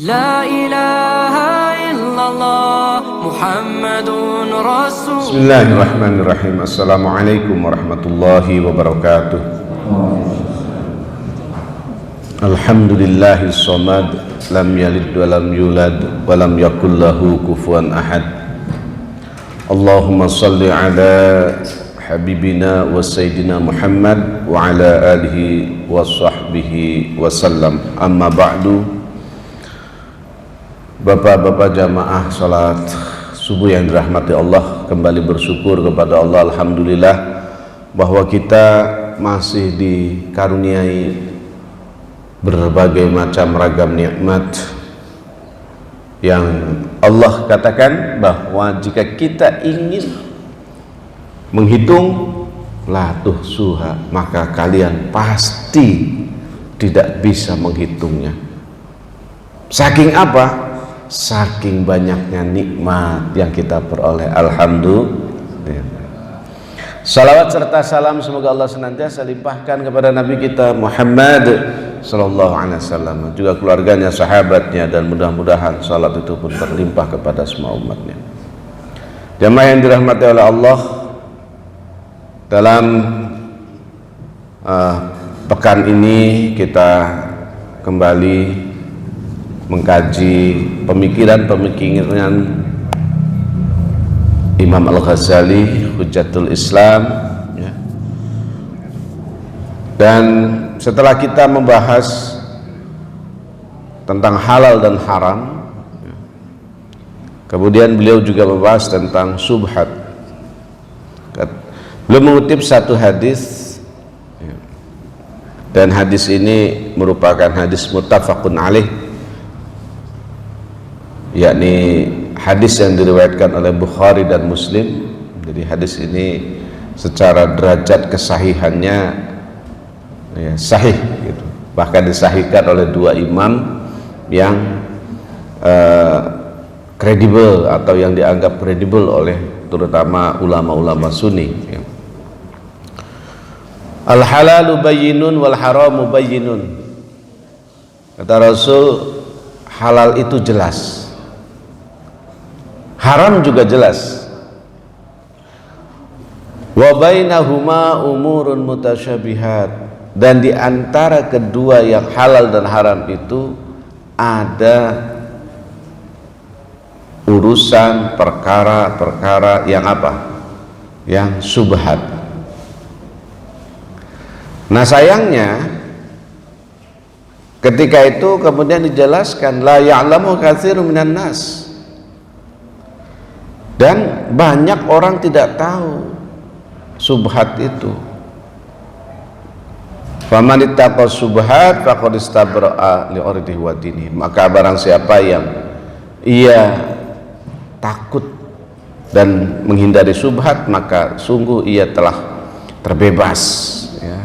لا إله إلا الله محمد رسول. Bismillahirrahmanirrahim. Assalamualaikum warahmatullahi wabarakatuh. Alhamdulillahis samad, lam yalid wa lam yulad wa lam yakul lahu kufuwan ahad. Allahumma salli ala habibina wa sayyidina Muhammad wa ala alihi wa sahbihi wa sallam. Amma ba'du. Bapak-bapak jamaah salat subuh yang dirahmati Allah, kembali bersyukur kepada Allah, alhamdulillah, bahwa kita masih dikaruniai berbagai macam ragam nikmat yang Allah katakan bahwa jika kita ingin menghitung la tuhsuha, maka kalian pasti tidak bisa menghitungnya. Saking apa? Saking banyaknya nikmat yang kita peroleh. Alhamdulillah. Salawat serta salam semoga Allah senantiasa limpahkan kepada Nabi kita Muhammad sallallahu alaihi wasallam, juga keluarganya, sahabatnya, dan mudah-mudahan salat itu pun terlimpah kepada semua umatnya. Jamaah yang dirahmati oleh Allah, dalam pekan ini kita kembali mengkaji pemikiran Imam Al-Ghazali, Hujjatul Islam, ya. Dan setelah kita membahas tentang halal dan haram, ya, kemudian beliau juga membahas tentang subhat. Beliau mengutip satu hadis, ya, dan hadis ini merupakan hadis muttafaqun alaih, yakni hadis yang diriwayatkan oleh Bukhari dan Muslim. Jadi hadis ini secara derajat kesahihannya, ya, sahih gitu. Bahkan disahihkan oleh dua imam yang kredibel atau yang dianggap kredibel oleh terutama ulama-ulama Sunni, ya. Al halalu bayyinun wal haramu bayyinun. Kata Rasul, halal itu jelas, haram juga jelas. Wa bainahuma umurun mutasyabihat, dan di antara kedua yang halal dan haram itu ada urusan perkara-perkara yang apa? Yang subhat. Nah, sayangnya ketika itu kemudian dijelaskan la ya'lamu katsirun minan nas, dan banyak orang tidak tahu subhat itu. Faman ittaqa subhat faqad istabra'a li irdihi wa dinihi, maka barang siapa yang ia takut dan menghindari subhat, maka sungguh ia telah terbebas, ya,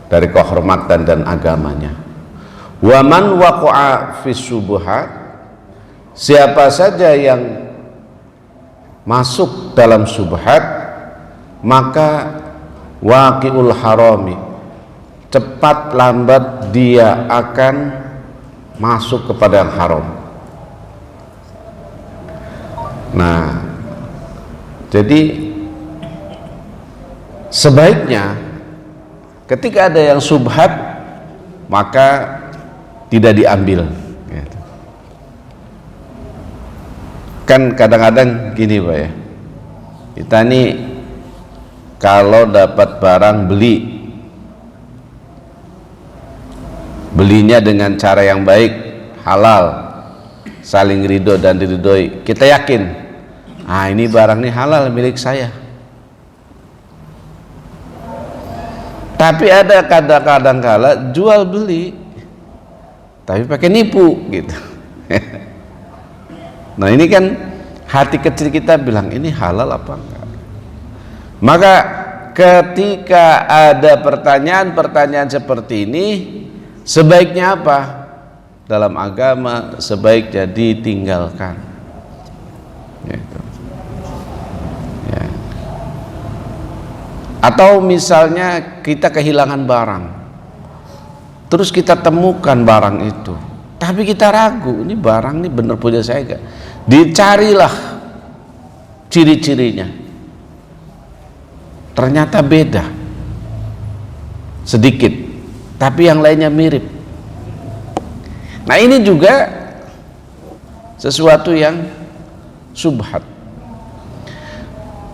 dari kehormatan dan agamanya. Wa man waqa'a fi subhat, siapa saja yang masuk dalam subhat, maka waqi'ul harami, cepat lambat dia akan masuk kepada yang haram. Nah, jadi sebaiknya ketika ada yang subhat maka tidak diambil. Kan kadang-kadang gini Pak, ya, kita nih kalau dapat barang belinya dengan cara yang baik, halal, saling ridho dan diridhoi, kita yakin, ini barang ini halal milik saya. Tapi ada kadang-kadang kala jual beli tapi pakai nipu gitu. Nah, ini kan hati kecil kita bilang ini halal apa enggak. Maka ketika ada pertanyaan-pertanyaan seperti ini, sebaiknya apa? Dalam agama sebaiknya ditinggalkan, gitu. Ya. Atau misalnya kita kehilangan barang, terus kita temukan barang itu, tapi kita ragu, ini barang ini bener punya saya gak? Dicarilah ciri-cirinya, ternyata beda sedikit, tapi yang lainnya mirip. Nah ini juga sesuatu yang subhat.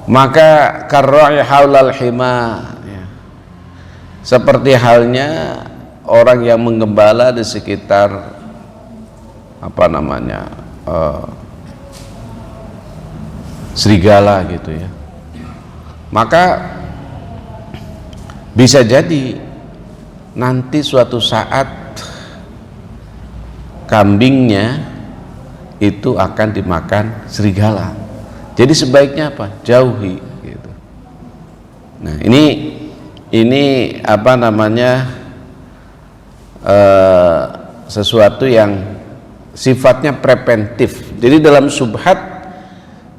Maka karra'i haulal hima, ya, seperti halnya orang yang menggembala di sekitar serigala gitu ya, maka bisa jadi nanti suatu saat kambingnya itu akan dimakan serigala. Jadi sebaiknya apa? Jauhi gitu. Nah ini sesuatu yang sifatnya preventif. Jadi dalam subhat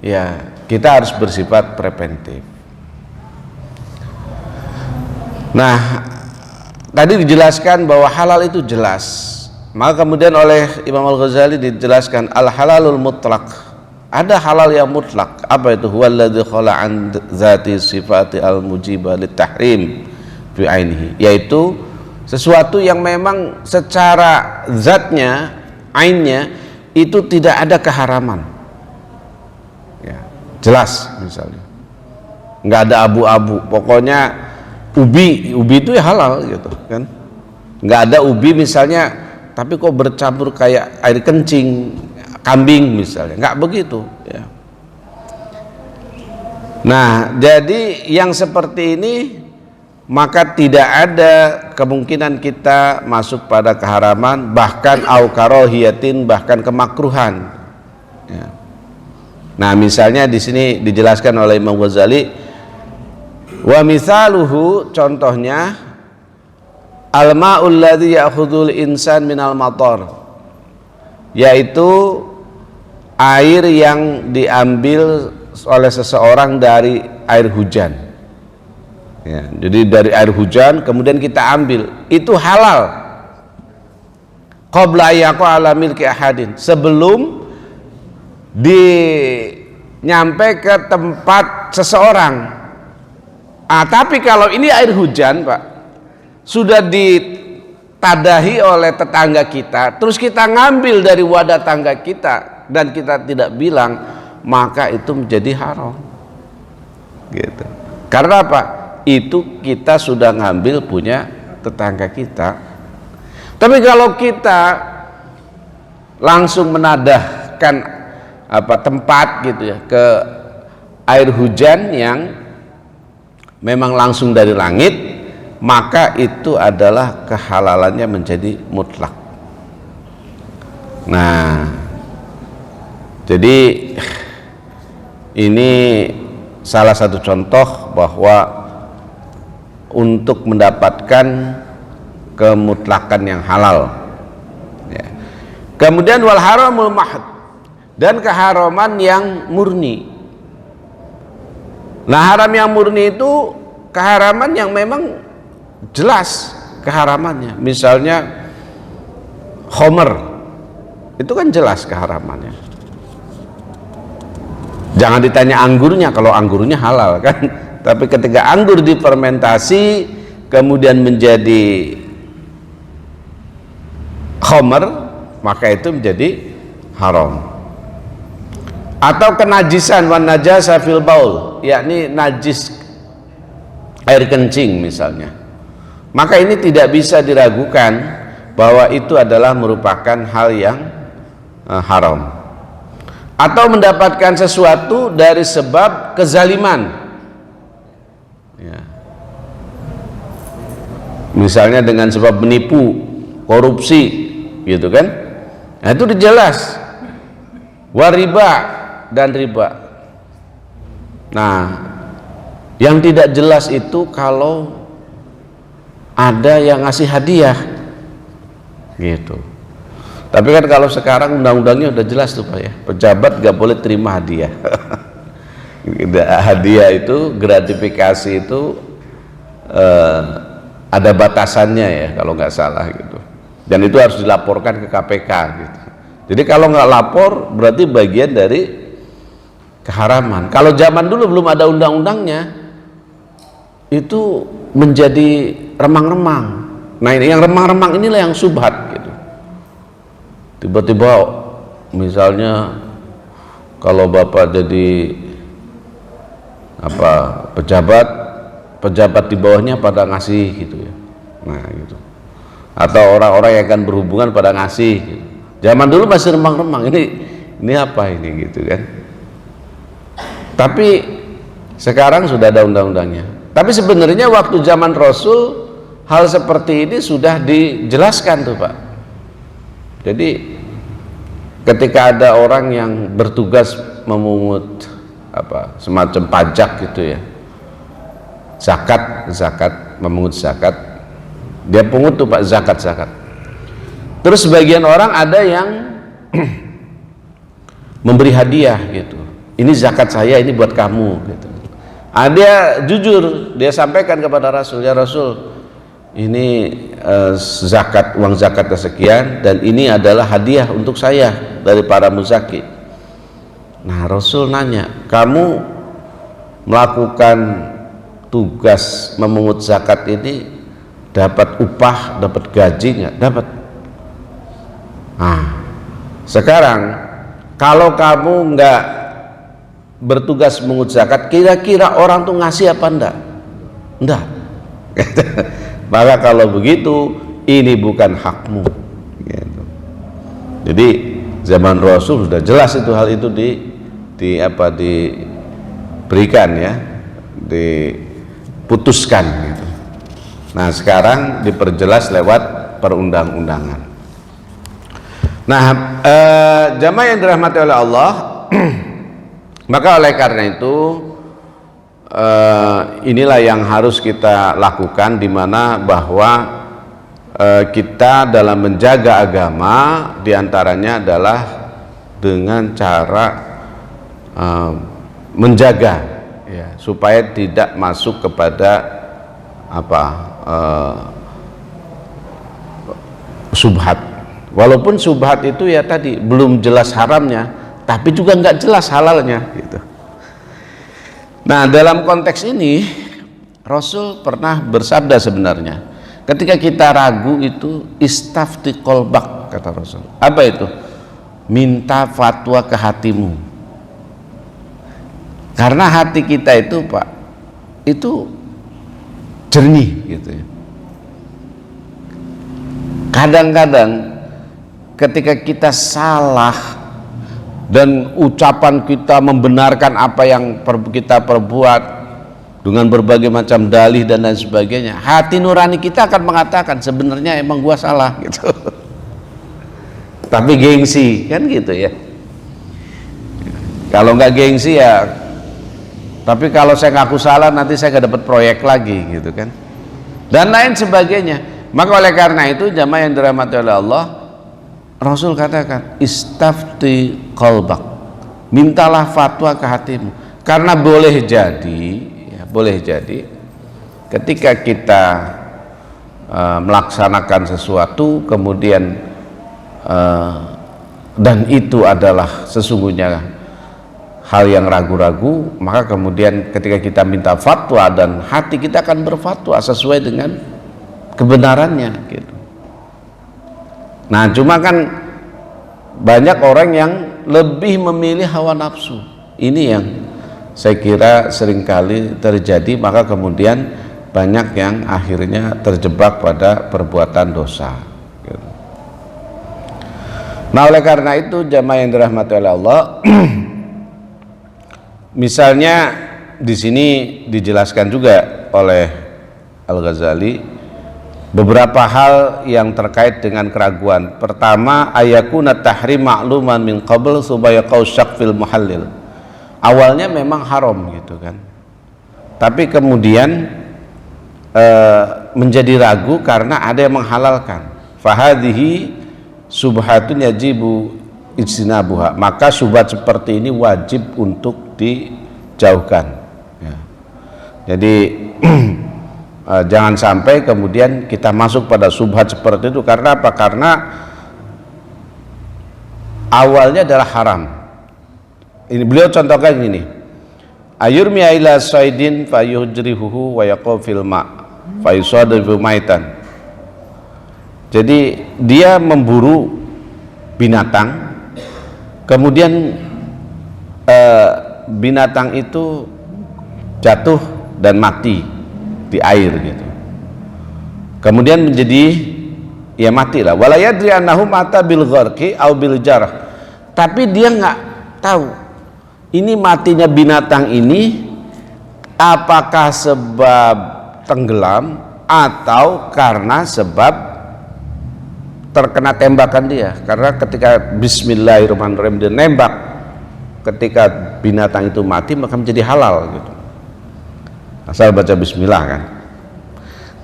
ya kita harus bersifat preventif. Nah tadi dijelaskan bahwa halal itu jelas, maka kemudian oleh Imam Al-Ghazali dijelaskan al halalul mutlak. Ada halal yang mutlak. Apa itu? Huwallazi khala an zati sifati al mujibah lit tahrim fi ainihi, yaitu sesuatu yang memang secara zatnya, ainnya itu tidak ada keharaman ya, jelas. Misalnya nggak ada abu-abu, pokoknya ubi itu ya halal gitu kan. Nggak ada ubi misalnya tapi kok bercampur kayak air kencing kambing misalnya, nggak begitu ya. Nah jadi yang seperti ini maka tidak ada kemungkinan kita masuk pada keharaman, bahkan au karohiyatin, bahkan kemakruhan ya. Nah misalnya di sini dijelaskan oleh Imam Ghazali, wa misaluhu, contohnya al-ma'ul ladzi ya'khudhul insan minal matar, yaitu air yang diambil oleh seseorang dari air hujan ya, jadi dari air hujan kemudian kita ambil, itu halal qabla yaqa ala milki ahadin, sebelum nyampe ke tempat seseorang. Tapi kalau ini air hujan Pak, sudah ditadahi oleh tetangga kita, terus kita ngambil dari wadah tangga kita dan kita tidak bilang, maka itu menjadi haram gitu. Karena apa? Itu kita sudah ngambil punya tetangga kita. Tapi kalau kita langsung menadahkan tempat gitu ya ke air hujan yang memang langsung dari langit, maka itu adalah kehalalannya menjadi mutlak. Nah jadi ini salah satu contoh bahwa untuk mendapatkan kemutlakan yang halal ya. Kemudian wal haramul mahd, dan keharaman yang murni. Nah haram yang murni itu keharaman yang memang jelas keharamannya. Misalnya khomer, itu kan jelas keharamannya. Jangan ditanya anggurnya, kalau anggurnya halal kan. Tapi ketika anggur difermentasi kemudian menjadi khomer, maka itu menjadi haram. Atau kenajisan, wan najasa fil baul, yakni najis air kencing misalnya, maka ini tidak bisa diragukan bahwa itu adalah merupakan hal yang haram. Atau mendapatkan sesuatu dari sebab kezaliman ya. Misalnya dengan sebab menipu, korupsi gitu kan. Nah itu dijelas. Wariba dan riba. Nah yang tidak jelas itu kalau ada yang ngasih hadiah gitu. Tapi kan kalau sekarang undang-undangnya udah jelas tuh Pak ya, pejabat gak boleh terima hadiah. Hadiah itu, gratifikasi itu ada batasannya ya kalau nggak salah gitu. dan itu harus dilaporkan ke KPK gitu. Jadi kalau nggak lapor berarti bagian dari keharaman. Kalau zaman dulu belum ada undang-undangnya, itu menjadi remang-remang. Nah, ini yang remang-remang inilah yang subhat gitu. Tiba-tiba misalnya kalau bapak jadi pejabat di bawahnya pada ngasih gitu ya. Nah gitu. Atau orang-orang yang akan berhubungan pada ngasih gitu. Zaman dulu masih remang-remang, ini apa ini gitu kan. Tapi sekarang sudah ada undang-undangnya. Tapi sebenarnya waktu zaman Rasul hal seperti ini sudah dijelaskan tuh Pak. Jadi ketika ada orang yang bertugas memungut semacam pajak gitu ya, zakat, memungut zakat, dia pungut tuh Pak, zakat. Terus sebagian orang ada yang memberi hadiah gitu, ini zakat saya, ini buat kamu gitu. Dia jujur, dia sampaikan kepada Rasul, ya Rasul, ini uang zakatnya sekian dan ini adalah hadiah untuk saya dari para muzaki. Nah Rasul nanya, kamu melakukan tugas memungut zakat ini dapat upah, dapat gaji nggak? Dapat. Nah sekarang kalau kamu nggak bertugas memungut zakat, kira-kira orang tuh ngasih apa enggak? Enggak. Maka kalau begitu ini bukan hakmu gitu. Jadi zaman Rasul sudah jelas itu, hal itu diberikan ya, diputuskan gitu. Nah sekarang diperjelas lewat perundang-undangan. Nah jamaah yang dirahmati oleh Allah, maka oleh karena itu inilah yang harus kita lakukan, di mana bahwa kita dalam menjaga agama diantaranya adalah dengan cara menjaga ya, supaya tidak masuk kepada subhat. Walaupun subhat itu ya tadi belum jelas haramnya, tapi juga nggak jelas halalnya gitu. Nah dalam konteks ini Rasul pernah bersabda sebenarnya, ketika kita ragu itu istafti qalbak, kata Rasul. Apa itu? Minta fatwa ke hatimu. Karena hati kita itu Pak, itu jernih gitu ya. Kadang-kadang ketika kita salah dan ucapan kita membenarkan apa yang kita perbuat dengan berbagai macam dalih dan lain sebagainya, hati nurani kita akan mengatakan sebenarnya emang gua salah gitu. Tapi gengsi kan gitu ya. Kalau nggak gengsi ya, tapi kalau saya ngaku salah nanti saya nggak dapat proyek lagi gitu kan, dan lain sebagainya. Maka oleh karena itu jamaah yang dirahmati oleh Allah, Rasul katakan istafti qalbak, mintalah fatwa ke hatimu. Karena boleh jadi ketika kita melaksanakan sesuatu kemudian dan itu adalah sesungguhnya hal yang ragu-ragu, maka kemudian ketika kita minta fatwa dan hati kita akan berfatwa sesuai dengan kebenarannya gitu. Nah cuma kan banyak orang yang lebih memilih hawa nafsu. Ini yang saya kira seringkali terjadi, maka kemudian banyak yang akhirnya terjebak pada perbuatan dosa gitu. Nah oleh karena itu jamaah yang dirahmati oleh Allah, misalnya di sini dijelaskan juga oleh Al-Ghazali beberapa hal yang terkait dengan keraguan. Pertama, ayakuna tahrim ma'luman min qabl supaya kau syak fil muhallil. Awalnya memang haram gitu kan, tapi kemudian menjadi ragu karena ada yang menghalalkan. Fahadhihi subhatun yajibu ijtinabuha. Maka subhat seperti ini wajib untuk dijauhkan ya. Jadi Jangan sampai kemudian kita masuk pada subhat seperti itu. Karena apa? Karena awalnya adalah haram. Ini beliau contohkan ini, ayurmi ila saidin fayujrihuhu wa yaqafil ma fayusadifu maitan. Jadi dia memburu binatang, kemudian binatang itu jatuh dan mati di air gitu. Kemudian menjadi ya matilah. Wala yadri annahu mata bil gharqi au bil jarah. Tapi dia nggak tahu ini matinya binatang ini apakah sebab tenggelam atau karena sebab terkena tembakan dia. Karena ketika bismillahirrahmanirrahim dia nembak, ketika binatang itu mati maka menjadi halal gitu. Asal baca bismillah kan.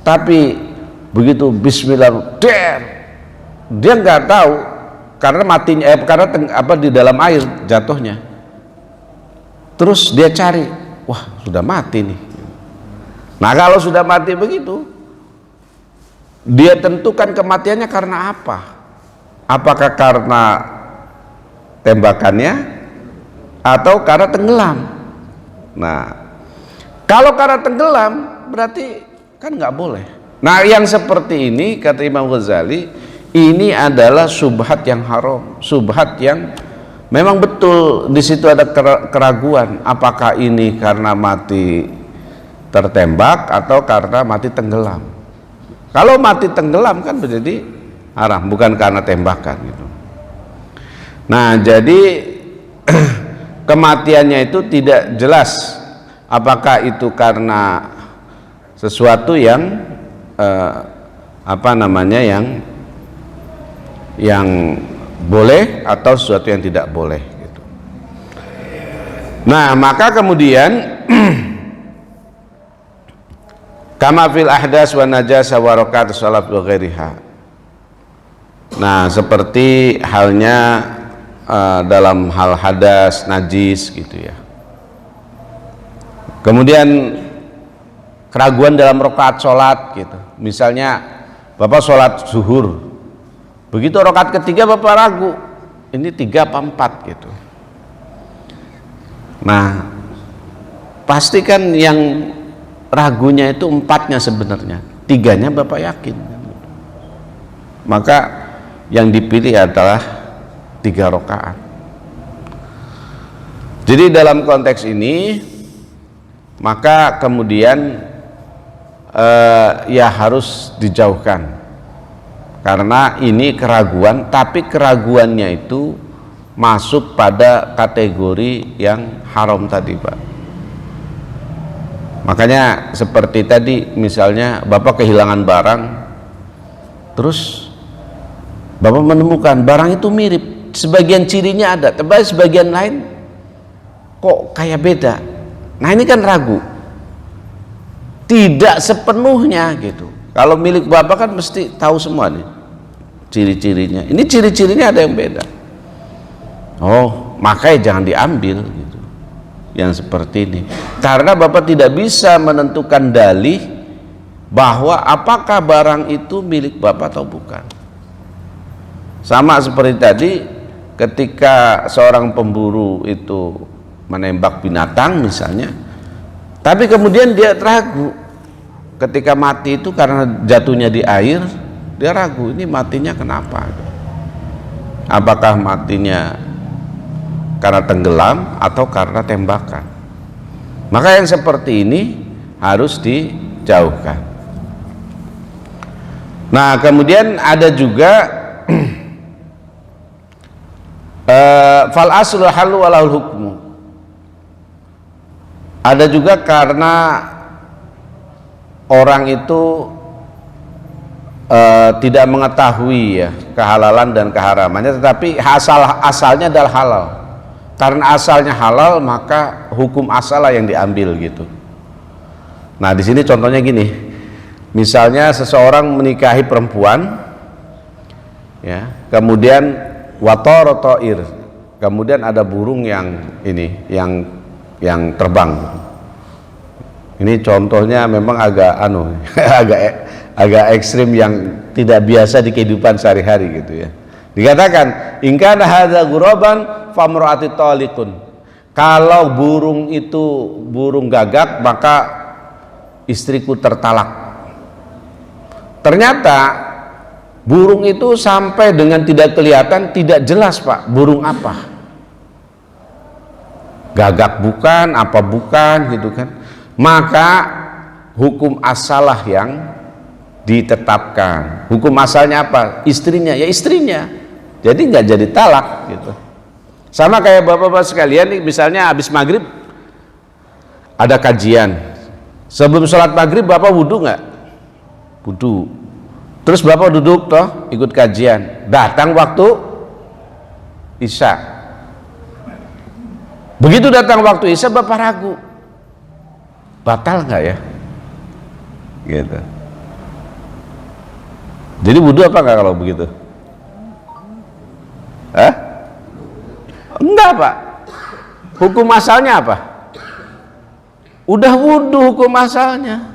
Tapi begitu bismillah dia nggak tahu karena matinya karena di dalam air jatuhnya. Terus dia cari, wah sudah mati nih. Nah kalau sudah mati begitu, dia tentukan kematiannya karena apa? Apakah karena tembakannya atau karena tenggelam? Nah kalau karena tenggelam berarti kan nggak boleh. Nah yang seperti ini kata Imam Ghazali, ini adalah subhat yang haram, subhat yang memang betul di situ ada keraguan, apakah ini karena mati tertembak atau karena mati tenggelam. Kalau mati tenggelam kan menjadi haram, bukan karena tembakan gitu. Nah jadi kematiannya itu tidak jelas apakah itu karena sesuatu yang yang boleh atau sesuatu yang tidak boleh gitu. Nah maka kemudian kama fil ahdas wa najasa wa rakaat salat wa ghairiha. Nah seperti halnya dalam hal hadas, najis gitu ya. Kemudian keraguan dalam rakaat sholat gitu. Misalnya Bapak sholat zuhur, begitu rakaat ketiga Bapak ragu, ini 3 apa 4 gitu. Nah pastikan yang ragunya itu 4-nya sebenarnya, 3-nya Bapak yakin. Maka yang dipilih adalah 3 rakaat. Jadi dalam konteks ini maka kemudian ya harus dijauhkan karena ini keraguan, tapi keraguannya itu masuk pada kategori yang haram tadi Pak. Makanya seperti tadi misalnya Bapak kehilangan barang, terus Bapak menemukan barang itu mirip, sebagian cirinya ada, tapi sebagian lain kok kayak beda. Nah ini kan ragu, tidak sepenuhnya gitu. Kalau milik Bapak kan mesti tahu semua nih ciri-cirinya. Ini ciri-cirinya ada yang beda. Oh makanya jangan diambil gitu yang seperti ini, karena Bapak tidak bisa menentukan dalih bahwa apakah barang itu milik Bapak atau bukan. Sama seperti tadi ketika seorang pemburu itu menembak binatang misalnya, tapi kemudian dia ragu ketika mati itu karena jatuhnya di air, dia ragu ini matinya kenapa, apakah matinya karena tenggelam atau karena tembakan. Maka yang seperti ini harus dijauhkan. Nah kemudian ada juga fal aslu halu walahul hukmu. Ada juga karena orang itu tidak mengetahui ya kehalalan dan keharamannya, tetapi asalnya adalah halal. Karena asalnya halal maka hukum asal yang diambil gitu. Nah di sini contohnya gini, misalnya seseorang menikahi perempuan, ya, kemudian wator toir, kemudian ada burung yang ini yang terbang. Ini contohnya memang agak agak ekstrim yang tidak biasa di kehidupan sehari-hari gitu ya. Dikatakan in kana hadza ghuraban famraati talikun. Kalau burung itu burung gagak, maka istriku tertalak. Ternyata burung itu sampai dengan tidak kelihatan, tidak jelas Pak, burung apa. Gagak bukan, apa bukan gitu kan. Maka hukum asalah yang ditetapkan. Hukum asalnya apa? Istrinya, ya istrinya. Jadi nggak jadi talak gitu. Sama kayak bapak-bapak sekalian nih, misalnya habis maghrib ada kajian. Sebelum sholat maghrib bapak wudhu nggak? Wudhu. Terus bapak duduk toh ikut kajian. Datang waktu isya. Begitu datang waktu isya bapak ragu. Batal nggak ya? Gitu. Jadi wudhu apa nggak kalau begitu? Enggak Pak. Hukum asalnya apa? Udah wudhu hukum asalnya.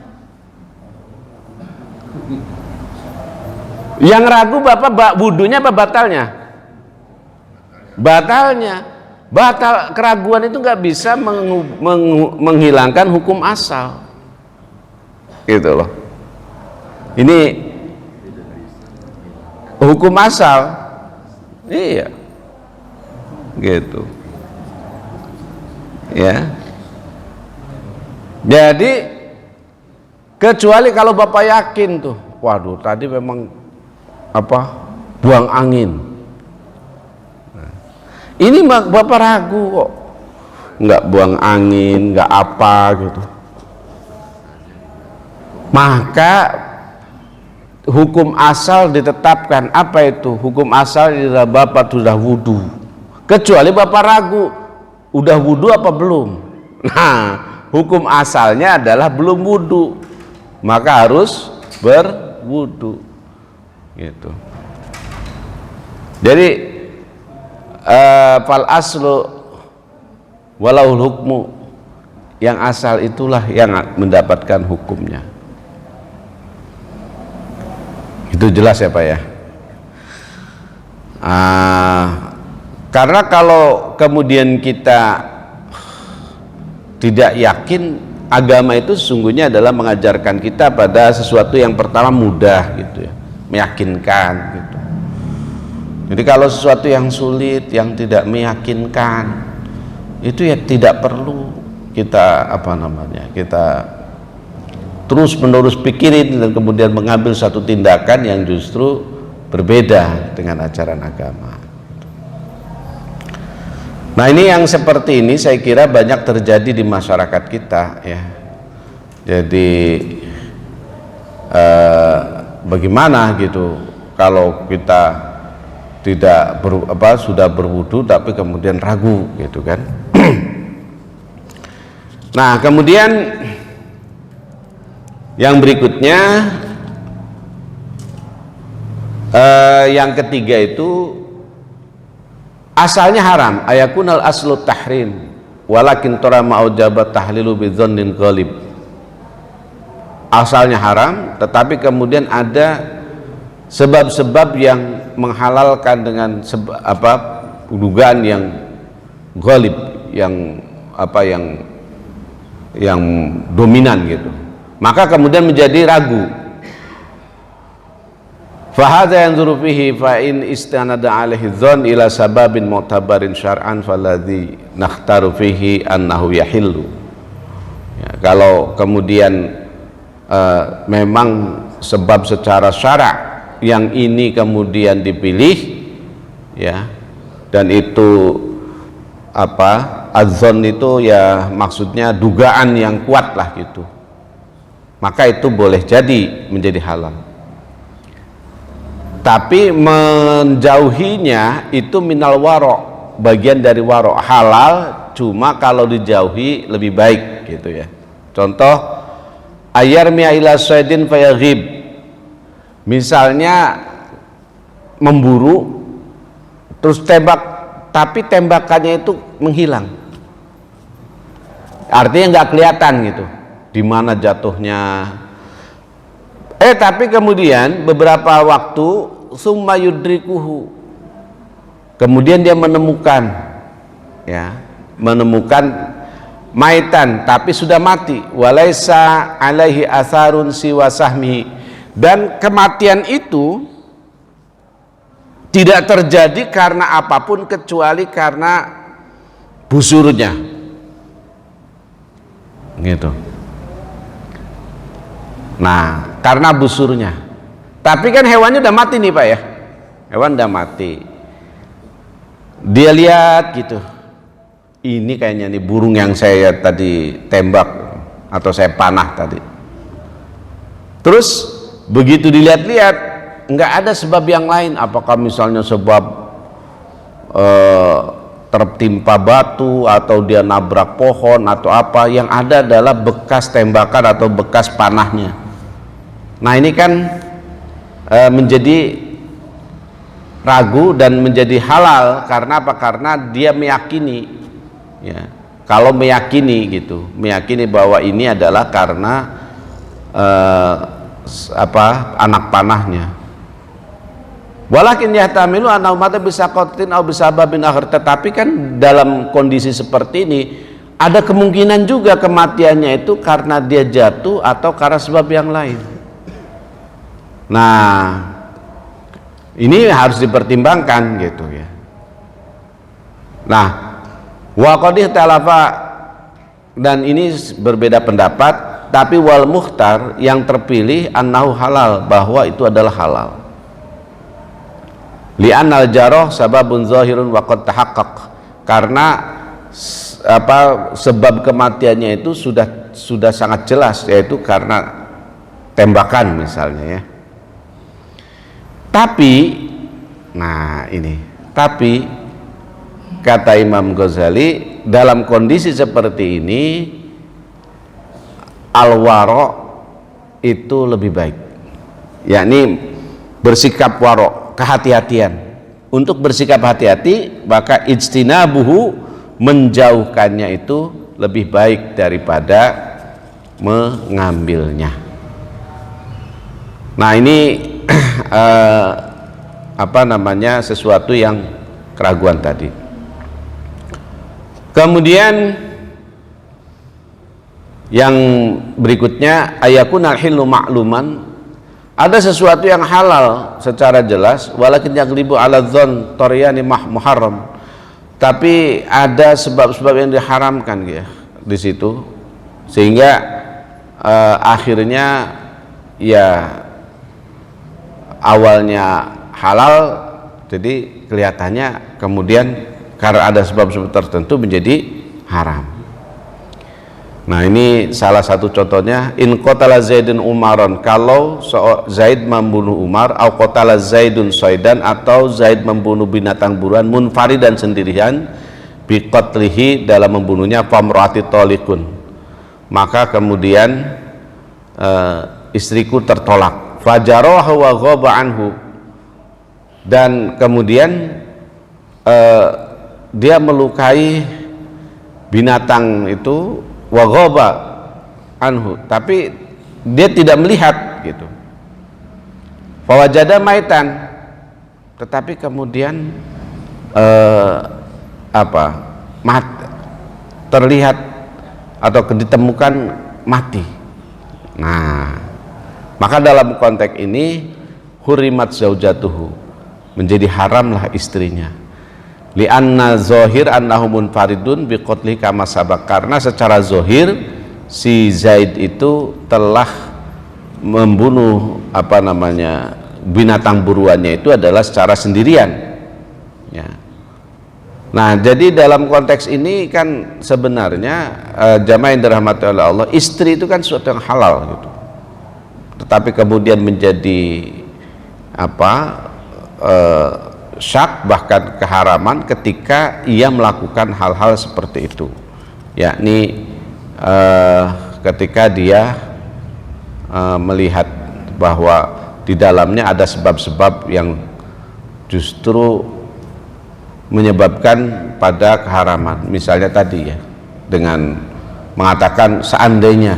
Yang ragu bapak wudhunya apa batalnya? Batalnya. Batal, keraguan itu nggak bisa menghilangkan hukum asal. Gitu loh. Ini hukum asal. Iya. Gitu. Ya. Jadi kecuali kalau bapak yakin tuh, waduh tadi memang apa buang angin. Nah, ini bapak ragu kok, nggak buang angin, nggak apa gitu. Maka hukum asal ditetapkan. Apa itu? Hukum asal adalah bapak sudah wudhu. Kecuali bapak ragu, udah wudhu apa belum? Nah, hukum asalnya adalah belum wudhu, maka harus berwudhu. Gitu. Jadi fal aslu walaul hukmu, yang asal itulah yang mendapatkan hukumnya. Itu jelas ya Pak ya. Karena kalau kemudian kita tidak yakin, agama itu sesungguhnya adalah mengajarkan kita pada sesuatu yang pertama mudah gitu ya, meyakinkan gitu. Jadi kalau sesuatu yang sulit, yang tidak meyakinkan, itu ya tidak perlu kita kita terus menerus pikirin dan kemudian mengambil satu tindakan yang justru berbeda dengan ajaran agama. Nah ini yang seperti ini saya kira banyak terjadi di masyarakat kita ya. Jadi bagaimana gitu kalau kita tidak sudah berwudu tapi kemudian ragu gitu kan. Nah kemudian yang berikutnya yang ketiga itu asalnya haram, ayakunal aslu tahrim walakin tora ma'ujabat tahlilu bidzannin ghalib. Asalnya haram tetapi kemudian ada sebab-sebab yang menghalalkan dengan dugaan yang ghalib, yang yang dominan gitu, maka kemudian menjadi ragu. Fahadha yanzuru fihi fa in istanada alaihi dzan ila sababin mu'tabarin syar'an falladhi nakhtaru fihi annahu yahillu. Ya, kalau kemudian memang sebab secara syara' yang ini kemudian dipilih ya, dan itu adzon itu ya maksudnya dugaan yang kuat lah gitu, maka itu boleh jadi menjadi halal. Tapi menjauhinya itu minal waro', bagian dari waro'. Halal cuma kalau dijauhi lebih baik gitu ya. Contoh ayarmi ila saydin fayaghib, misalnya memburu terus tembak tapi tembakannya itu menghilang, artinya nggak kelihatan gitu. di mana jatuhnya. Tapi kemudian beberapa waktu summa yudrikuhu, kemudian dia menemukan, ya, menemukan maitan tapi sudah mati, walaisa alaihi atharun siwa sahmihi, dan kematian itu tidak terjadi karena apapun kecuali karena busurnya, gitu. Nah, karena busurnya. Tapi kan hewannya udah mati nih Pak ya, hewan udah mati. Dia lihat gitu, ini kayaknya nih burung yang saya tadi tembak atau saya panah tadi. Terus begitu dilihat-lihat, nggak ada sebab yang lain. Apakah misalnya sebab tertimpa batu atau dia nabrak pohon atau apa? Yang ada adalah bekas tembakan atau bekas panahnya. Nah ini kan menjadi ragu dan menjadi halal karena apa? Karena dia meyakini, ya, kalau meyakini gitu, meyakini bahwa ini adalah karena anak panahnya. Walakin yahtamilu annahu mata bisaqatin aw bisababin akhir, tetapi kan dalam kondisi seperti ini ada kemungkinan juga kematiannya itu karena dia jatuh atau karena sebab yang lain. Nah, ini harus dipertimbangkan gitu ya. Nah, wa qad ikhtalafa, dan ini berbeda pendapat, tapi wal mukhtar, yang terpilih annahu halal, bahwa itu adalah halal. Li'annal jarah sababun zahirun wa qad tahaqqaq, karena sebab kematiannya itu sudah sangat jelas, yaitu karena tembakan misalnya ya. Tapi kata Imam Ghazali, dalam kondisi seperti ini al-wara' itu lebih baik, yakni bersikap wara', kehati-hatian. Untuk bersikap hati-hati, maka ijtinabuhu, menjauhkannya itu lebih baik daripada mengambilnya. Nah ini sesuatu yang keraguan tadi. Kemudian yang berikutnya, ayakun al-hillu ma'luman, ada sesuatu yang halal secara jelas, walakin yaglibu ala dzan taryani muharram, tapi ada sebab-sebab yang diharamkan ya di situ, sehingga akhirnya ya awalnya halal, jadi kelihatannya kemudian karena ada sebab-sebab tertentu menjadi haram. Nah ini salah satu contohnya, in qatala Zaidun Umaron, kalau Zaid membunuh Umar, au qatala Zaidun Saidan, atau Zaid membunuh binatang buruan, munfaridan sendirian, bi qatlihi, dalam membunuhnya, famra'ati taliqun, maka kemudian istriku tertolak, fajarahu wa ghaba anhu, dan kemudian dia melukai binatang itu, wa ghaba anhu, tapi dia tidak melihat gitu. Fawajada maitan, tetapi kemudian terlihat atau ditemukan mati. Nah, maka dalam konteks ini hurimat zaujatuhu, menjadi haramlah istrinya. Li'anna zohir annahu munfaridun biqatli kama sabak, karena secara zohir si Zaid itu telah membunuh binatang buruannya itu adalah secara sendirian ya. Nah jadi dalam konteks ini kan sebenarnya jamaah yang dirahmati oleh Allah, istri itu kan sesuatu yang halal gitu, tetapi kemudian menjadi syak, bahkan keharaman ketika ia melakukan hal-hal seperti itu, yakni ketika dia melihat bahwa di dalamnya ada sebab-sebab yang justru menyebabkan pada keharaman. Misalnya tadi ya, dengan mengatakan seandainya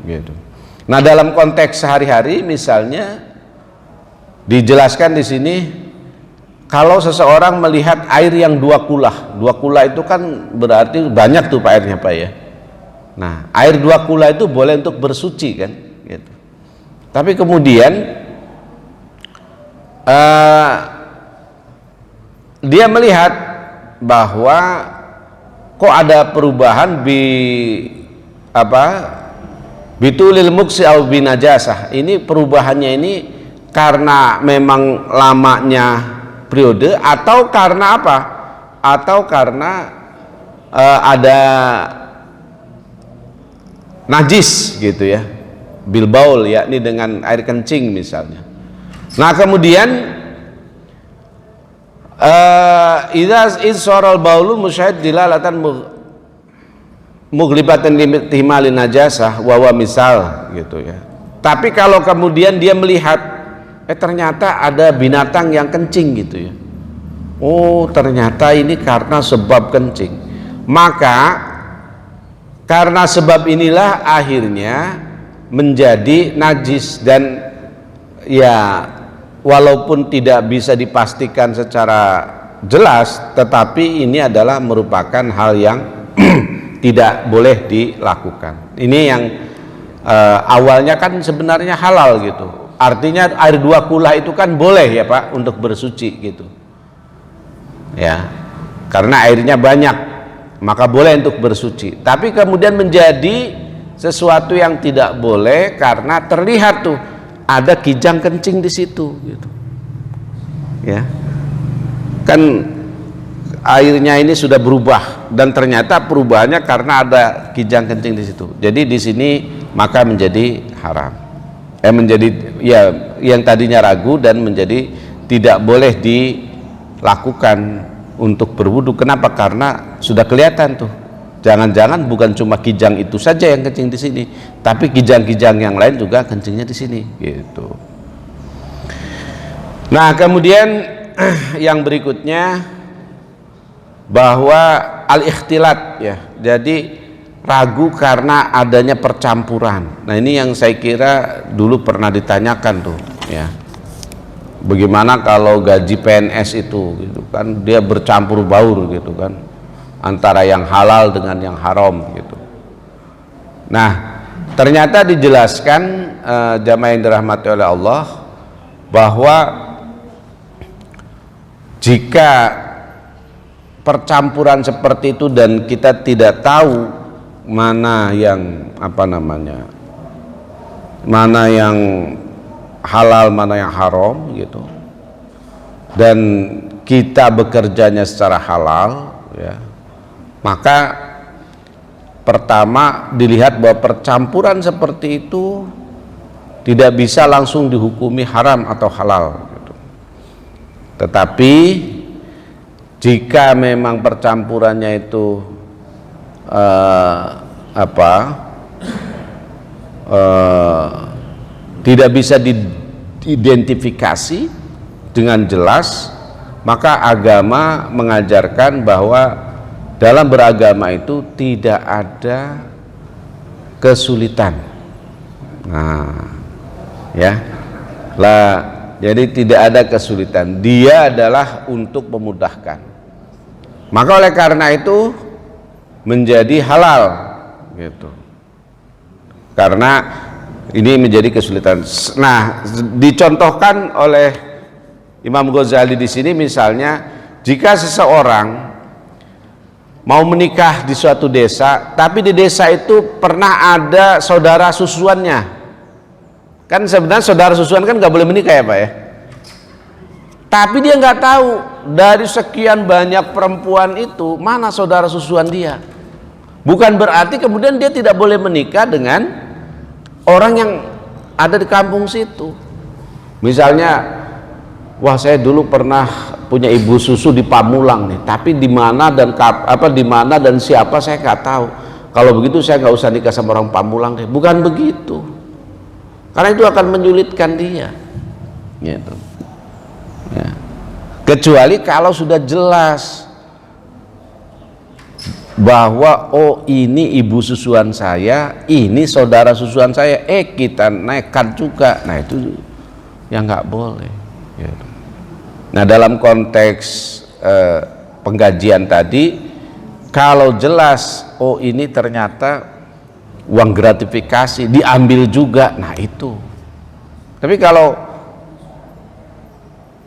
gitu. Nah, dalam konteks sehari-hari misalnya dijelaskan di sini, kalau seseorang melihat air yang dua kula itu kan berarti banyak tuh Pak airnya Pak ya. Nah, air dua kula itu boleh untuk bersuci kan gitu. Tapi kemudian dia melihat bahwa kok ada perubahan bitulil muksi au binajasah. Ini perubahannya ini karena memang lamanya periode atau karena apa? Atau karena ada najis gitu ya, bil baul, yakni dengan air kencing misalnya. Nah, kemudian idza isharal baulu musyahid dilalatan mughlibatan lihimalin najasah wa misal gitu ya. Tapi kalau kemudian dia melihat ternyata ada binatang yang kencing gitu ya, oh ternyata ini karena sebab kencing, maka karena sebab inilah akhirnya menjadi najis. Dan ya walaupun tidak bisa dipastikan secara jelas, tetapi ini adalah merupakan hal yang tidak boleh dilakukan. Ini yang awalnya kan sebenarnya halal gitu. Artinya air dua kula itu kan boleh ya Pak untuk bersuci gitu. Ya. Karena airnya banyak, maka boleh untuk bersuci. Tapi kemudian menjadi sesuatu yang tidak boleh karena terlihat tuh ada kijang kencing di situ gitu. Ya. Kan airnya ini sudah berubah dan ternyata perubahannya karena ada kijang kencing di situ. Jadi di sini maka menjadi haram. Menjadi ya yang tadinya ragu dan menjadi tidak boleh dilakukan untuk berwudu. Kenapa? Karena sudah kelihatan tuh. Jangan-jangan bukan cuma kijang itu saja yang kencing di sini, tapi kijang-kijang yang lain juga kencingnya di sini gitu. Nah, kemudian yang berikutnya bahwa al-ikhtilat ya. Jadi ragu karena adanya percampuran. Nah, ini yang saya kira dulu pernah ditanyakan tuh ya. Bagaimana kalau gaji PNS itu gitu kan, dia bercampur baur gitu kan, antara yang halal dengan yang haram gitu. Nah, ternyata dijelaskan jamaah yang dirahmati oleh Allah bahwa jika percampuran seperti itu dan kita tidak tahu mana yang mana yang halal, mana yang haram gitu, dan kita bekerjanya secara halal ya, maka pertama dilihat bahwa percampuran seperti itu tidak bisa langsung dihukumi haram atau halal gitu. Tetapi jika memang percampurannya itu tidak bisa diidentifikasi dengan jelas, maka agama mengajarkan bahwa dalam beragama itu tidak ada kesulitan. Nah, ya lah, jadi tidak ada kesulitan, dia adalah untuk memudahkan. Maka oleh karena itu menjadi halal gitu, karena ini menjadi kesulitan. Nah, dicontohkan oleh Imam Ghazali di sini misalnya, jika seseorang mau menikah di suatu desa, tapi di desa itu pernah ada saudara susuannya. Kan sebenarnya saudara susuan kan nggak boleh menikah ya Pak ya. Tapi dia nggak tahu dari sekian banyak perempuan itu mana saudara susuan dia. Bukan berarti kemudian dia tidak boleh menikah dengan orang yang ada di kampung situ. Misalnya, wah saya dulu pernah punya ibu susu di Pamulang nih, tapi di mana dan di mana dan siapa saya nggak tahu. Kalau begitu saya nggak usah nikah sama orang Pamulang deh. Bukan begitu, karena itu akan menyulitkan dia. Gitu. Ya. Kecuali kalau sudah jelas bahwa oh ini ibu susuan saya, ini saudara susuan saya, kita nekat juga. Nah itu yang nggak boleh gitu. Nah dalam konteks penggajian tadi, kalau jelas oh ini ternyata uang gratifikasi diambil juga, nah itu. Tapi kalau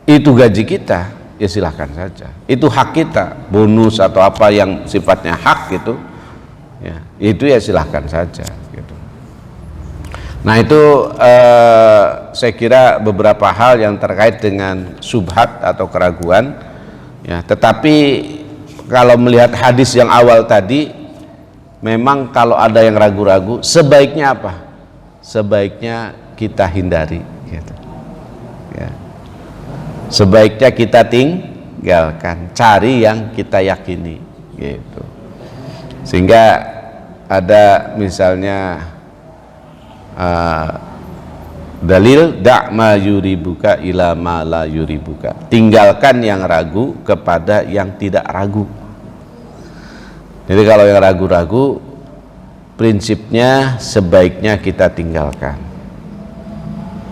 itu gaji kita, ya silahkan saja, itu hak kita, bonus atau apa yang sifatnya hak gitu ya, itu ya silahkan saja gitu. Nah itu saya kira beberapa hal yang terkait dengan syubhat atau keraguan ya. Tetapi kalau melihat hadis yang awal tadi, memang kalau ada yang ragu-ragu, sebaiknya apa? Sebaiknya kita hindari gitu ya. Sebaiknya kita tinggalkan, cari yang kita yakini gitu. Sehingga ada misalnya dalil da' ma yuribuka ila ma la yuribuka, tinggalkan yang ragu kepada yang tidak ragu. Jadi kalau yang ragu-ragu, prinsipnya sebaiknya kita tinggalkan,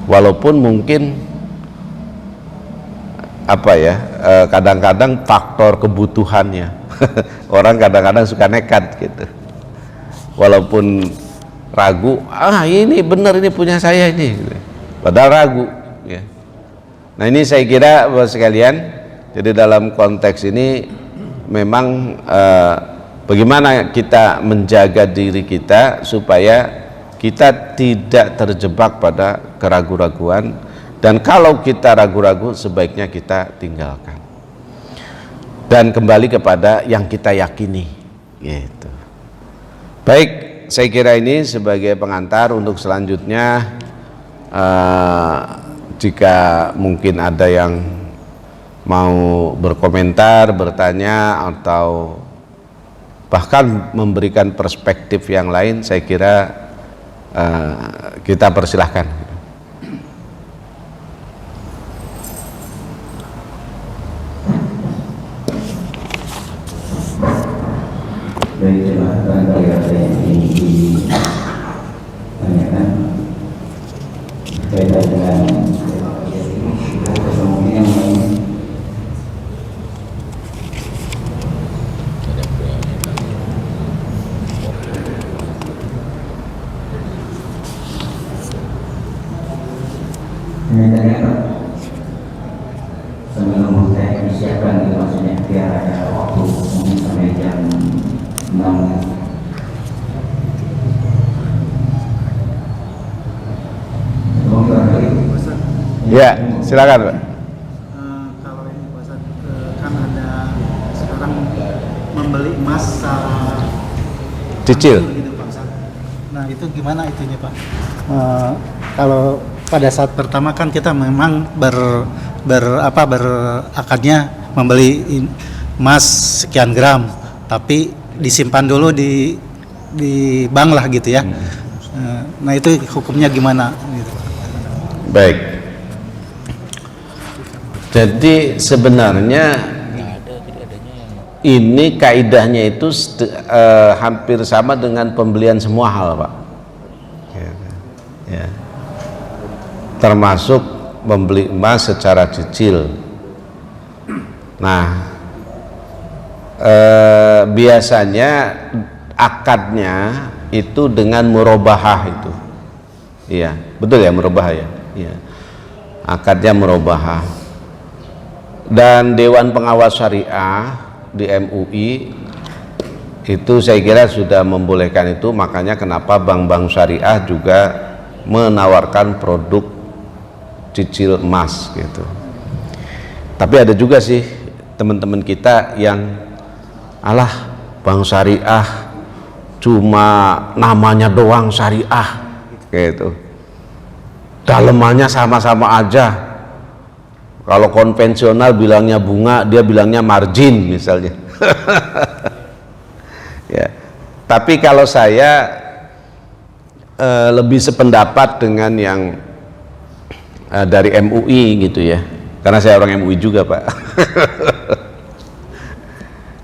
walaupun mungkin apa ya, kadang-kadang faktor kebutuhannya orang kadang-kadang suka nekat gitu, walaupun ragu, ini benar, ini punya saya ini, padahal ragu ya. Nah ini saya kira Bapak sekalian, jadi dalam konteks ini memang bagaimana kita menjaga diri kita supaya kita tidak terjebak pada keraguan-raguan. Dan kalau kita ragu-ragu, sebaiknya kita tinggalkan dan kembali kepada yang kita yakini gitu. Baik, saya kira ini sebagai pengantar untuk selanjutnya. Jika mungkin ada yang mau berkomentar, bertanya, atau bahkan memberikan perspektif yang lain, saya kira kita persilahkan. Baik, barangkali ada yang ingin ditanyakan berkaitan dengan ekonomi yang lain. Tanya-tanya Pak, sebelum saya disiapkan gitu, maksudnya biar ada waktu mungkin sampai jam 6. Ya, silakan Pak. Kalau ini Pak Ustadz, kan ada sekarang membeli emas secara Cicil. gitu Pak Ustadz. Nah itu gimana itunya Pak? Kalau pada saat pertama kan kita memang berakadnya membeli emas sekian gram, tapi disimpan dulu di bank lah gitu ya. Nah itu hukumnya gimana? Gitu. Baik. Jadi sebenarnya ini kaidahnya itu hampir sama dengan pembelian semua hal, Pak. Ya. Termasuk membeli emas secara cicil. Nah, biasanya akadnya itu dengan murabahah itu. Iya, betul ya, murabahah ya. Iya. Akadnya murabahah. Dan Dewan Pengawas Syariah di MUI itu saya kira sudah membolehkan itu, makanya kenapa bank-bank syariah juga menawarkan produk cicil emas gitu. Tapi ada juga sih teman-teman kita yang alah bank syariah cuma namanya doang syariah gitu, dalemannya sama-sama aja. Kalau konvensional bilangnya bunga, dia bilangnya margin misalnya. Ya. Tapi kalau saya lebih sependapat dengan yang dari MUI gitu ya, karena saya orang MUI juga Pak.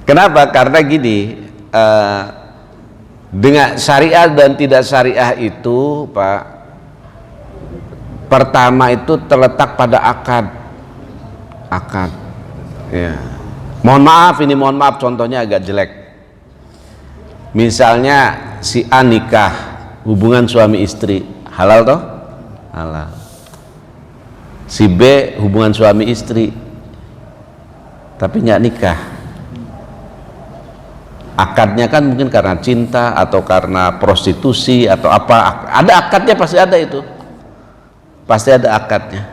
Kenapa? Karena gini, dengan syariah dan tidak syariah itu Pak, pertama itu terletak pada akad ya. Mohon maaf contohnya agak jelek. Misalnya si A nikah, hubungan suami istri, halal toh? Halal. Si B hubungan suami istri tapi nggak nikah, akadnya kan mungkin karena cinta atau karena prostitusi atau apa, ada akadnya, pasti ada itu, pasti ada akadnya.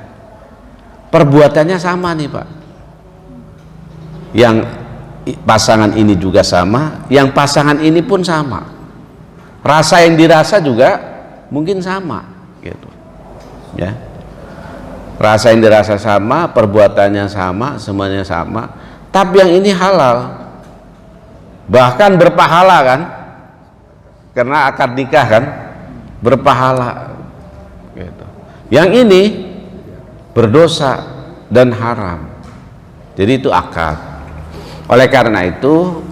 Perbuatannya sama nih Pak, yang pasangan ini juga sama, yang pasangan ini pun sama, rasa yang dirasa juga mungkin sama gitu ya. Rasa yang dirasa sama, perbuatannya sama, semuanya sama, tapi yang ini halal, bahkan berpahala kan, karena akad nikah kan berpahala gitu. Yang ini berdosa dan haram. Jadi itu akad. Oleh karena itu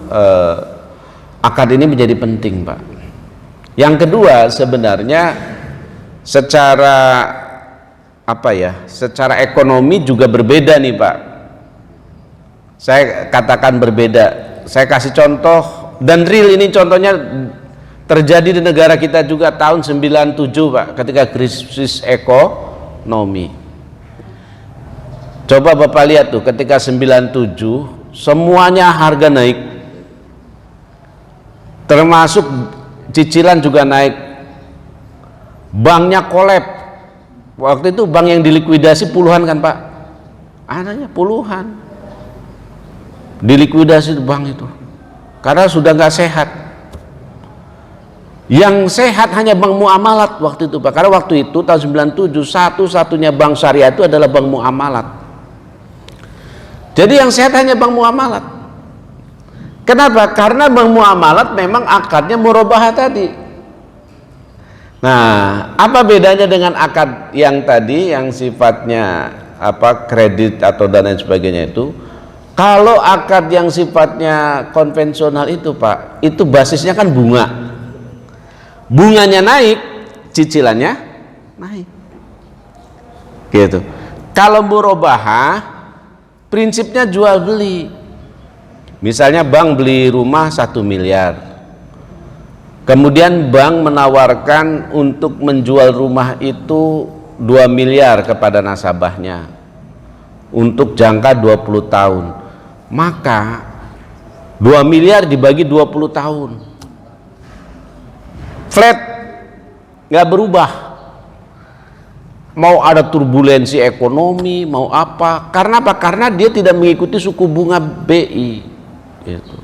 akad ini menjadi penting Pak. Yang kedua, sebenarnya secara secara ekonomi juga berbeda nih Pak. Saya katakan berbeda. Saya kasih contoh, dan real ini contohnya terjadi di negara kita juga tahun 97 Pak, ketika krisis ekonomi. Coba Bapak lihat tuh, ketika 97 semuanya harga naik, termasuk cicilan juga naik, banknya kolab. Waktu itu bank yang dilikuidasi puluhan kan Pak, adanya puluhan dilikuidasi bank itu karena sudah nggak sehat. Yang sehat hanya bank muamalat waktu itu Pak, karena waktu itu tahun 97 satu-satunya bank syariah itu adalah bank muamalat. Jadi yang sehat hanya bank muamalat. Kenapa? Karena bank muamalat memang akadnya murabahah tadi. Nah, apa bedanya dengan akad yang tadi yang sifatnya kredit atau dan lain sebagainya itu? Kalau akad yang sifatnya konvensional itu Pak, itu basisnya kan bunga. Bunganya naik, cicilannya naik. Gitu. Kalau murabahah, prinsipnya jual beli. Misalnya bank beli rumah 1 miliar. Kemudian bank menawarkan untuk menjual rumah itu 2 miliar kepada nasabahnya untuk jangka 20 tahun. Maka 2 miliar dibagi 20 tahun. Flat, nggak berubah. Mau ada turbulensi ekonomi, mau apa. Karena apa? Karena dia tidak mengikuti suku bunga BI. Gitu.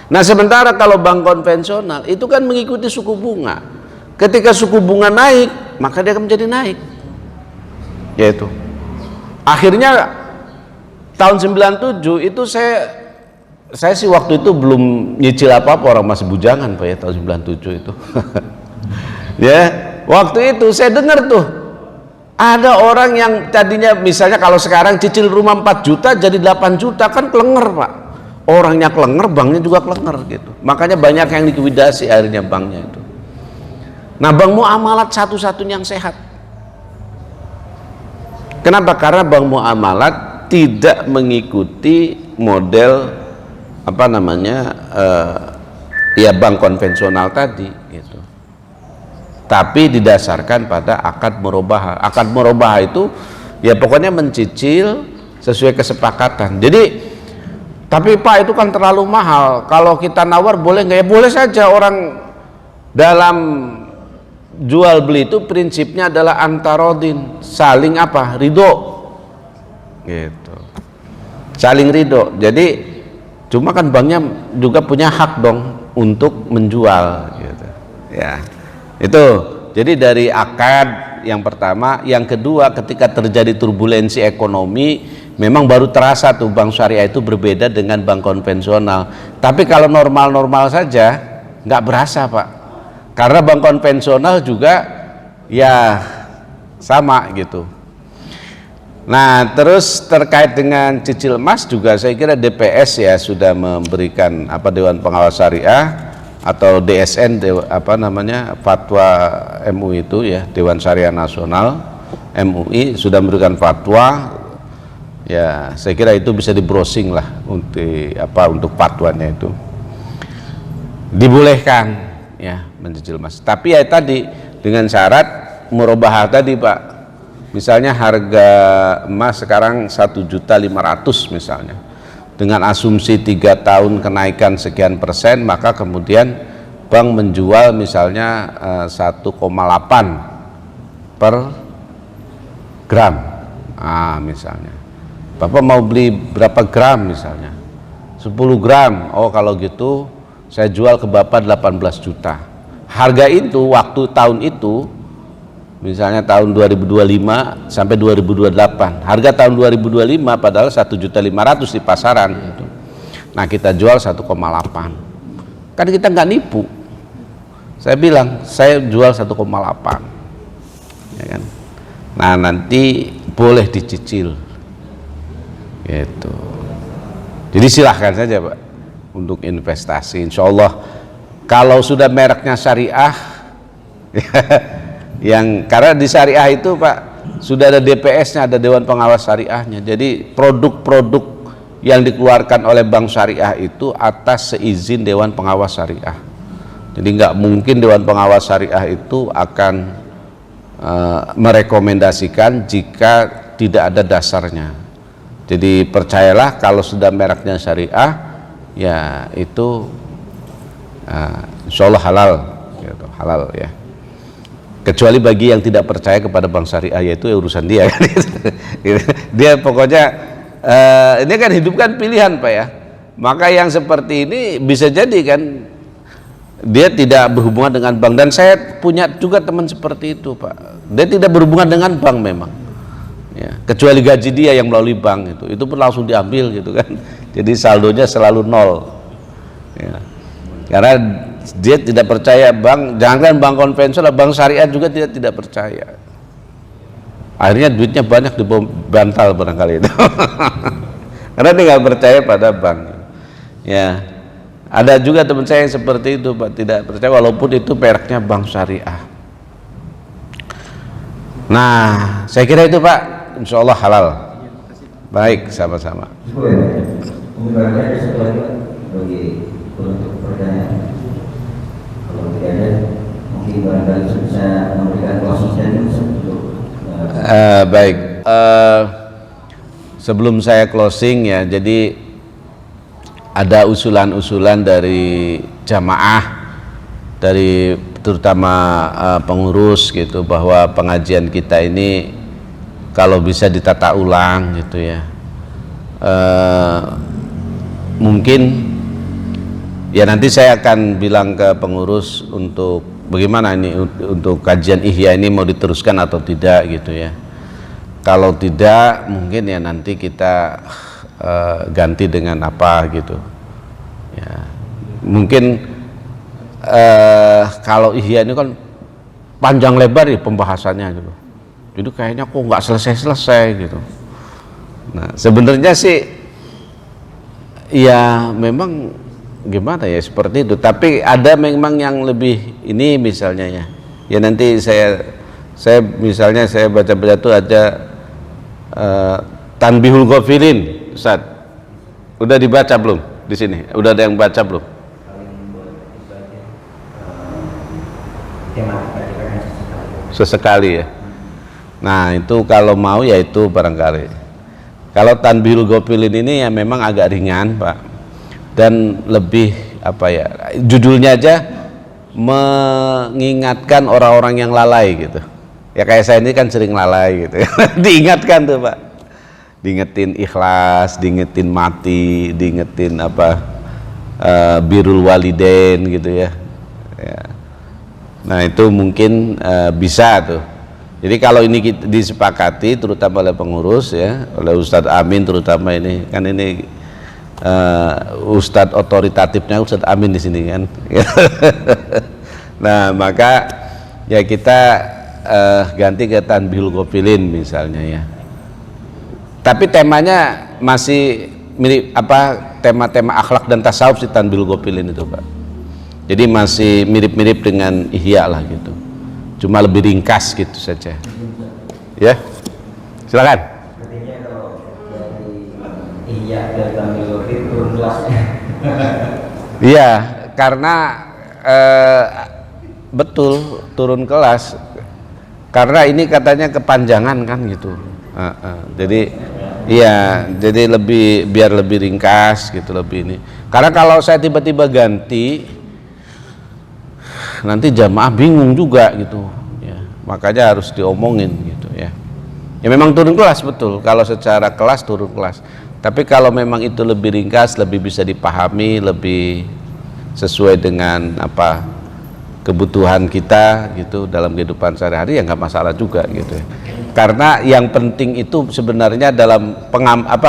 Nah sementara kalau bank konvensional itu kan mengikuti suku bunga. Ketika suku bunga naik, maka dia akan menjadi naik. Yaitu akhirnya tahun 97 itu saya sih waktu itu belum nyicil apa-apa, orang masih bujangan Pak ya tahun 97 itu. Ya, waktu itu saya dengar tuh ada orang yang tadinya misalnya kalau sekarang cicil rumah 4 juta jadi 8 juta kan kelenger Pak. Orangnya kelenger, banknya juga kelenger gitu. Makanya banyak yang likuidasi akhirnya banknya itu. Nah, bank muamalat satu-satunya yang sehat. Kenapa? Karena bank muamalat tidak mengikuti model bank konvensional tadi gitu. Tapi didasarkan pada akad murabahah. Akad murabahah itu ya pokoknya mencicil sesuai kesepakatan. Jadi tapi Pak itu kan terlalu mahal, kalau kita nawar boleh nggak? Ya boleh saja. Orang dalam jual beli itu prinsipnya adalah antarodin, saling ridho gitu, saling ridho. Jadi cuma kan banknya juga punya hak dong untuk menjual gitu ya. Itu jadi dari akad yang pertama. Yang kedua, ketika terjadi turbulensi ekonomi memang baru terasa tuh bank syariah itu berbeda dengan bank konvensional. Tapi kalau normal-normal saja nggak berasa Pak, karena bank konvensional juga ya sama gitu. Nah, terus terkait dengan cicil emas juga saya kira DPS ya sudah memberikan Dewan Pengawas Syariah atau DSN fatwa MUI itu ya, Dewan Syariah Nasional MUI sudah memberikan fatwa ya. Saya kira itu bisa di browsing lah untuk fatwanya itu dibolehkan ya mencicil emas, tapi ya tadi dengan syarat murabahah tadi Pak. Misalnya harga emas sekarang 1.500.000 misalnya, dengan asumsi 3 tahun kenaikan sekian persen, maka kemudian bank menjual misalnya 1,8 per gram. Misalnya Bapak mau beli berapa gram, misalnya 10 gram. Oh, kalau gitu saya jual ke Bapak 18 juta. Harga itu waktu tahun itu misalnya tahun 2025 sampai 2028, harga tahun 2025 padahal 1.500.000 di pasaran gitu. Nah, kita jual 1,8, kan kita nggak nipu. Saya bilang saya jual 1,8 ya kan. Nah, nanti boleh dicicil gitu. Jadi silahkan saja Pak untuk investasi, insya Allah kalau sudah mereknya syariah karena di syariah itu Pak sudah ada DPS-nya, ada Dewan Pengawas Syariahnya. Jadi produk-produk yang dikeluarkan oleh bank syariah itu atas seizin Dewan Pengawas Syariah. Jadi nggak mungkin Dewan Pengawas Syariah itu akan merekomendasikan jika tidak ada dasarnya. Jadi percayalah kalau sudah mereknya syariah ya itu insya Allah halal gitu, halal ya. Kecuali bagi yang tidak percaya kepada bank syariah, yaitu urusan dia kan. Dia pokoknya ini kan hidup kan pilihan Pak ya. Maka yang seperti ini bisa jadi kan dia tidak berhubungan dengan bank, dan saya punya juga teman seperti itu Pak. Dia tidak berhubungan dengan bank memang ya, kecuali gaji dia yang melalui bank itu pun langsung diambil gitu kan. Jadi saldonya selalu nol ya. Karena dia tidak percaya bank, jangankan bank konvensional, bank syariah juga tidak percaya. Akhirnya duitnya banyak di bantal barangkali itu. Karena dia nggak percaya pada bank. Ya, ada juga teman saya yang seperti itu Pak, tidak percaya walaupun itu mereknya bank syariah. Nah, saya kira itu Pak, insya Allah halal. Baik, sama-sama. Mungkin ada satu lagi bagi untuk pertanyaan. Kalau tidak ada, mungkin barangkali bisa memberikan closing statement untuk baik. Sebelum saya closing ya, jadi ada usulan-usulan dari jamaah, dari terutama pengurus gitu, bahwa pengajian kita ini kalau bisa ditata ulang gitu ya. Mungkin ya nanti saya akan bilang ke pengurus untuk bagaimana ini untuk kajian Ihya ini mau diteruskan atau tidak gitu ya. Kalau tidak mungkin ya nanti kita ganti dengan apa gitu ya. Mungkin kalau Ihya ini kan panjang lebar ya pembahasannya gitu, jadi kayaknya kok nggak selesai-selesai gitu. Nah, sebenarnya sih ya memang gimana ya seperti itu, tapi ada memang yang lebih ini misalnya ya nanti saya misalnya saya baca-baca tuh ada Tanbihul Ghafilin, Ustaz udah dibaca belum di sini, udah ada yang baca belum? Sesekali ya. Nah itu kalau mau ya itu barangkali. Kalau Tanbihul Ghafilin ini ya memang agak ringan Pak, dan lebih apa ya, judulnya aja mengingatkan orang-orang yang lalai gitu ya, kayak saya ini kan sering lalai gitu. Diingatkan tuh Pak, diingetin ikhlas, diingetin mati, diingetin birrul walidain gitu ya. Nah itu mungkin bisa tuh. Jadi kalau ini disepakati terutama oleh pengurus ya, oleh Ustadz Amin terutama, ini kan ini Ustadz otoritatifnya Ustadz Amin di sini kan. Nah maka ya kita ganti ke Tanbihul Ghafilin misalnya ya. Tapi temanya masih mirip tema-tema akhlak dan tasawuf si Tanbihul Ghafilin itu, Pak. Jadi masih mirip-mirip dengan Ihya lah gitu. Cuma lebih ringkas gitu saja. Ya. Silakan. Artinya kalau dari Ihya dan Tanbihul Ghafil turun kelasnya. Iya, karena betul turun kelas. Karena ini katanya kepanjangan kan gitu. Jadi iya, jadi biar lebih ringkas gitu, lebih ini. Karena kalau saya tiba-tiba ganti, nanti jamaah bingung juga gitu. Ya, makanya harus diomongin gitu ya. Ya memang turun kelas betul. Kalau secara kelas turun kelas. Tapi kalau memang itu lebih ringkas, lebih bisa dipahami, lebih sesuai dengan kebutuhan kita gitu dalam kehidupan sehari-hari, ya nggak masalah juga gitu ya. Karena yang penting itu sebenarnya dalam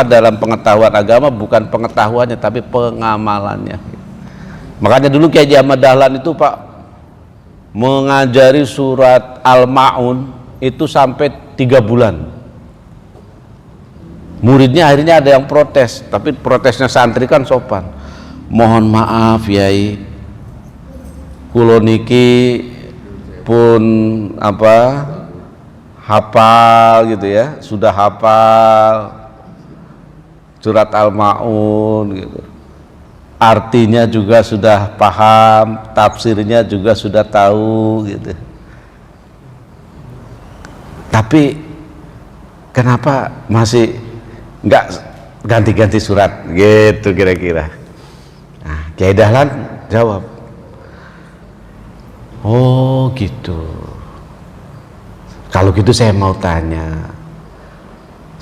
dalam pengetahuan agama bukan pengetahuannya tapi pengamalannya. Makanya dulu Kiai Haji Ahmad Dahlan itu Pak mengajari surat Al-Ma'un itu sampai 3 bulan. Muridnya akhirnya ada yang protes, tapi protesnya santri kan sopan. Mohon maaf Yai, kulo niki pun hafal gitu ya, sudah hafal surat Al-Ma'un gitu. Artinya juga sudah paham, tafsirnya juga sudah tahu gitu. Tapi kenapa masih nggak ganti-ganti surat gitu kira-kira? Nah, Kiai Dahlan jawab, oh gitu. Kalau gitu saya mau tanya,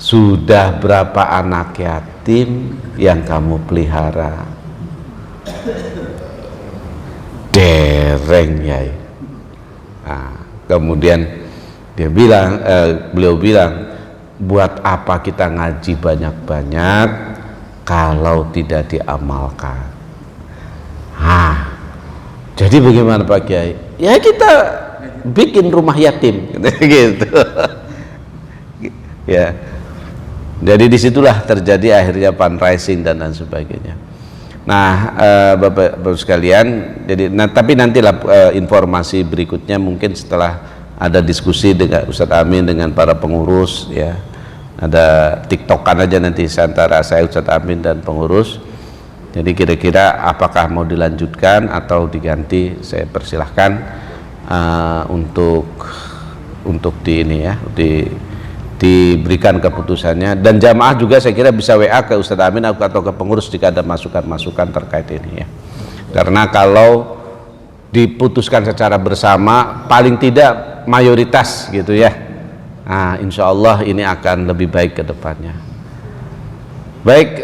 sudah berapa anak yatim yang kamu pelihara? Dereng Yai. Nah, kemudian beliau bilang, buat apa kita ngaji banyak-banyak kalau tidak diamalkan? Jadi bagaimana Pak Kiai? Ya kita bikin rumah yatim gitu. Ya. Jadi disitulah terjadi akhirnya fundraising dan lain sebagainya. Nah, Bapak sekalian, jadi tapi nantilah informasi berikutnya mungkin setelah ada diskusi dengan Ustadz Amin dengan para pengurus ya. Ada TikTokan aja nanti antara saya, Ustadz Amin dan pengurus. Jadi kira-kira apakah mau dilanjutkan atau diganti, saya persilahkan untuk diberikan keputusannya. Dan jamaah juga saya kira bisa WA ke Ustadz Amin atau ke pengurus jika ada masukan-masukan terkait ini ya. Karena kalau diputuskan secara bersama paling tidak mayoritas gitu ya. Nah, insya Allah ini akan lebih baik ke depannya. Baik,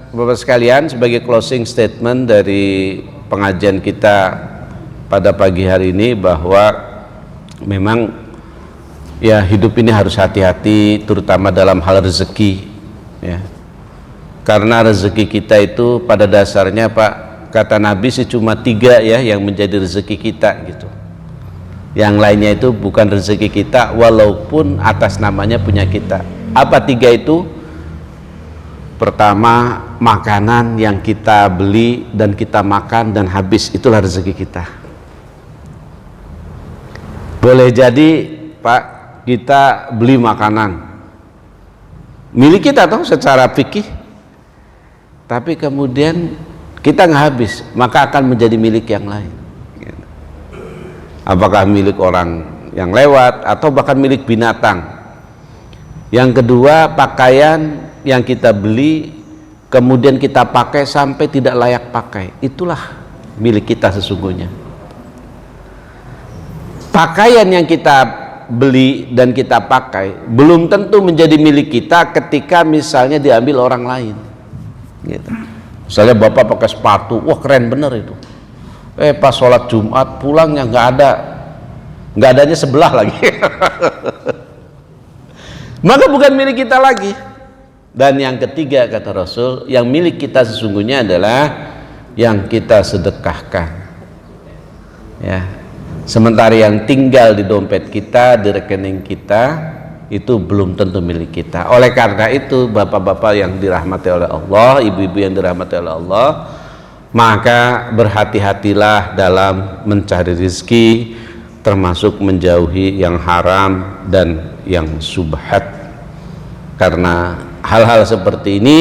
Bapak sekalian, sebagai closing statement dari pengajian kita pada pagi hari ini, bahwa memang ya hidup ini harus hati-hati, terutama dalam hal rezeki ya. Karena rezeki kita itu pada dasarnya Pak, kata Nabi sih cuma 3 ya yang menjadi rezeki kita gitu. Yang lainnya itu bukan rezeki kita, walaupun atas namanya punya kita. Apa 3 itu? Pertama, makanan yang kita beli dan kita makan dan habis, itulah rezeki kita. Boleh jadi Pak, kita beli makanan milik kita toh secara fikih, tapi kemudian kita nggak habis, maka akan menjadi milik yang lain. Apakah milik orang yang lewat atau bahkan milik binatang. Yang kedua, pakaian yang kita beli kemudian kita pakai sampai tidak layak pakai, itulah milik kita sesungguhnya. Pakaian yang kita beli dan kita pakai belum tentu menjadi milik kita ketika misalnya diambil orang lain gitu. Misalnya bapak pakai sepatu, wah keren bener itu, pas sholat Jumat pulangnya nggak adanya sebelah lagi maka bukan milik kita lagi. Dan yang ketiga kata Rasul, yang milik kita sesungguhnya adalah yang kita sedekahkan ya. Sementara yang tinggal di dompet kita, di rekening kita itu belum tentu milik kita. Oleh karena itu, bapak-bapak yang dirahmati oleh Allah, ibu-ibu yang dirahmati oleh Allah, maka berhati-hatilah dalam mencari rezeki, termasuk menjauhi yang haram dan yang subhat, karena hal-hal seperti ini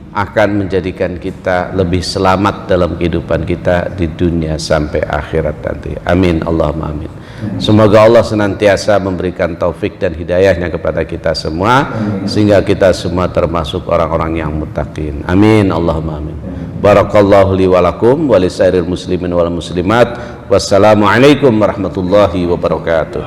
akan menjadikan kita lebih selamat dalam kehidupan kita di dunia sampai akhirat nanti. Amin, Allahumma amin. Semoga Allah senantiasa memberikan taufik dan hidayahnya kepada kita semua, sehingga kita semua termasuk orang-orang yang muttaqin. Amin, Allahumma amin. Barakallahu li wa lakum wa lisairil muslimin wal muslimat. Wassalamualaikum warahmatullahi wabarakatuh.